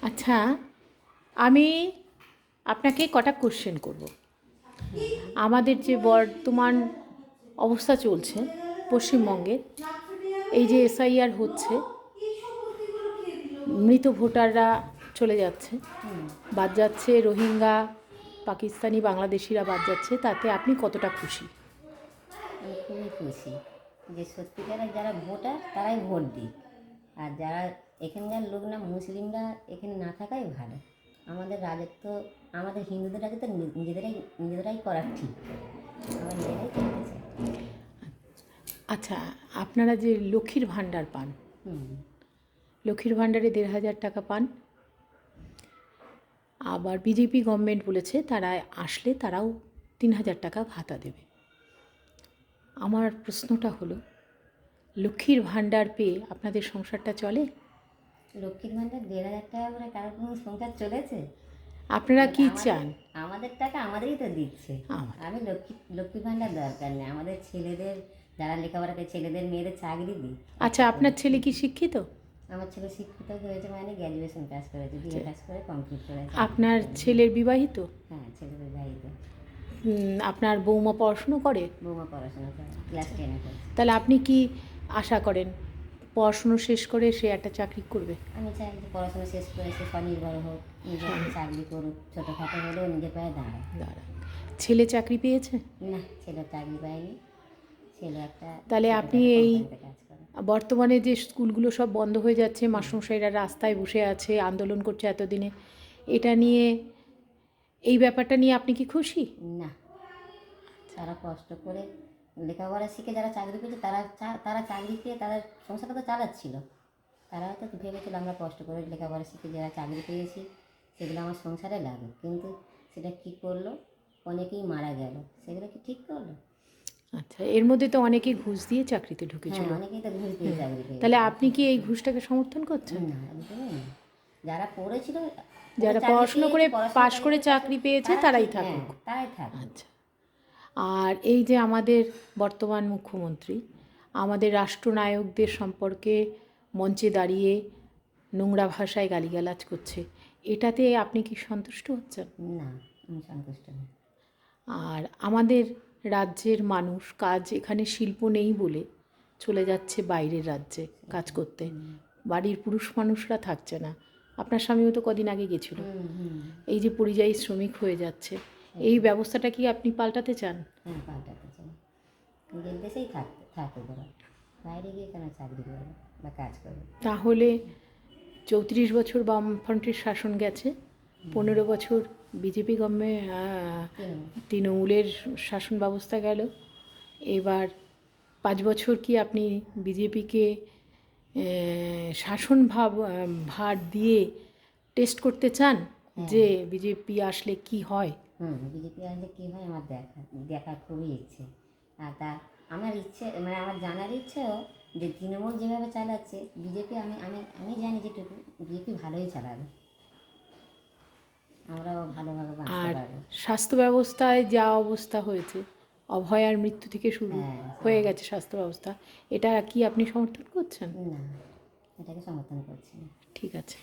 আচ্ছা, আমি আপনাকে কটা কোশ্চেন করব। আমাদের যে বর্তমান অবস্থা চলছে পশ্চিমবঙ্গে, এই যে এসআইআর হচ্ছে, মৃত ভোটাররা চলে যাচ্ছে, বাদ যাচ্ছে রোহিঙ্গা, পাকিস্তানি, বাংলাদেশিরা বাদ যাচ্ছে, তাতে আপনি কতটা খুশি? আমি খুবই খুশি যে সত্যিকারের যারা ভোটার তারাই ভোট দিক, আর যারা এখানকার লোক না, মুসলিমরা এখানে না থাকাই ভালো। আমাদের রাজত্ব, আমাদের হিন্দুদের রাজত্ব নিজেদেরাই করার ঠিক, আমরা নিজেরাই করতে চাই। আচ্ছা, আপনারা যে লক্ষ্মীর ভাণ্ডার পান, লক্ষ্মীর ভাণ্ডারে ১,৫০০ টাকা পান, আবার বিজেপি গভর্নমেন্ট বলেছে তারা আসলে তারাও ৩,০০০ টাকা ভাতা দেবে। আমার প্রশ্নটা হলো, লক্ষ্মীর ভাণ্ডার পেয়ে আপনাদের সংসারটা চলে? লক্ষ্মীর ভাণ্ডার ১,৫০০ টাকা করে কারোর কোনো সংসার চলেছে? আপনারা কি চান? আমাদের টাকা আমাদেরই তো দিচ্ছে। আমি লক্ষ্মী ভাণ্ডার দরকার নেই, আমাদের ছেলেদের যারা লেখাপড়া করে, ছেলেদের মেয়েদের চাকরি দিই। আচ্ছা, আপনার ছেলে কি শিক্ষিত? আমার ছেলে শিক্ষিত হয়েছে, মানে গ্র্যাজুয়েশন পাস করেছে, বিএ পাস করে কমপ্লিট করেছে। আপনার ছেলের বিবাহিত? হ্যাঁ, ছেলে বিবাহিত। আপনার বৌমা পড়াশুনো করে? বৌমা পড়াশোনা করে, ক্লাস 10-এ পড়ছে। তাহলে আপনি কি আশা করেন পড়াশুনো শেষ করে সে একটা চাকরি করবে? আমি চাই যে পড়াশোনা শেষ করে সে স্বনির্ভর হোক, নিজে চাকরি করুক, ছোটোখাটো হলেও নিজের পায়ে দাঁড়ায়। ছেলে চাকরি পেয়েছে? না, ছেলে চাকরি পায়নি। ছেলে একটা, তাহলে আপনি এই কাজ করে। বর্তমানে যে স্কুলগুলো সব বন্ধ হয়ে যাচ্ছে, মাস্টারমশাইরা রাস্তায় বসে আছে, আন্দোলন করছে এতদিনে, এটা নিয়ে, এই ব্যাপারটা নিয়ে আপনি কি খুশি? না, তারা কষ্ট করে লেখাপড়া শিখে যারা চাকরি পেয়েছে, তারা চাকরি পেয়ে তাদের সংসারটা তো চালাচ্ছিল। তারা হয়তো ভেবেছিল আমরা কষ্ট করে লেখাপড়া শিখে যারা চাকরি পেয়েছি সেগুলো আমার সংসারে লাগে, কিন্তু সেটা কী করলো, অনেকেই মারা গেল, সেগুলো কি ঠিক করলো? আচ্ছা, এর মধ্যে তো অনেকেই ঘুষ দিয়ে চাকরিতে ঢুকেছিল। অনেকেই তো ঘুষ দিয়ে চাকরি পেয়েছে। তাহলে আপনি কি এই ঘুষটাকে সমর্থন করছেন? না, একদমই না। যারা পড়েছিল, যারা পড়াশুনো করে পাশ করে চাকরি পেয়েছে তারাই থাকুক। তারাই থাকুক। আচ্ছা, আর এই যে আমাদের বর্তমান মুখ্যমন্ত্রী আমাদের রাষ্ট্রনায়কদের সম্পর্কে মঞ্চে দাঁড়িয়ে নোংরা ভাষায় গালিগালাজ করছে, এটাতে আপনি কি সন্তুষ্ট হচ্ছেন? না, আমি সন্তুষ্ট না। আর আমাদের রাজ্যের মানুষ এখানে শিল্প নেই বলে চলে যাচ্ছে বাইরের রাজ্যে কাজ করতে, বাড়ির পুরুষ মানুষরা থাকছে না। আপনার স্বামীও তো কদিন আগে গেছিল। এই যে পরিযায়ী শ্রমিক হয়ে যাচ্ছে, এই ব্যবস্থাটা কি আপনি পাল্টাতে চান? হ্যাঁ, পাল্টাতে চাই। নিজের দেশেই থাকতে ওরা, বাইরে গিয়ে কেন চাকরি করবে বা কাজ করবে? তাহলে 34 বছর বামফ্রন্টের শাসন গেছে, 15 বছর বিজেপি গভর্নমেন্ট, তৃণমূলের শাসন ব্যবস্থা গেল, এবার 5 বছর কি আপনি বিজেপিকে শাসন ভার দিয়ে টেস্ট করতে চান যে বিজেপি আসলে কি হয়? বিজেপি আসলে কী হয় আমার দেখার খুবই ইচ্ছে। আর তা আমার ইচ্ছে, মানে আমার জানার ইচ্ছেও যে তৃণমূল যেভাবে চালাচ্ছে বিজেপি, আমি জানি যেটুকু বিজেপি ভালোই চালাবে, আমরাও ভালোভাবে বাঁচতে পারবো। স্বাস্থ্য ব্যবস্থায় যা অবস্থা হয়েছে, অভয়ার মৃত্যু থেকে শুরু হয়ে গেছে স্বাস্থ্য ব্যবস্থা, এটা কি আপনি সমর্থন করছেন? না, এটাকে সমর্থন করছি না। ঠিক আছে।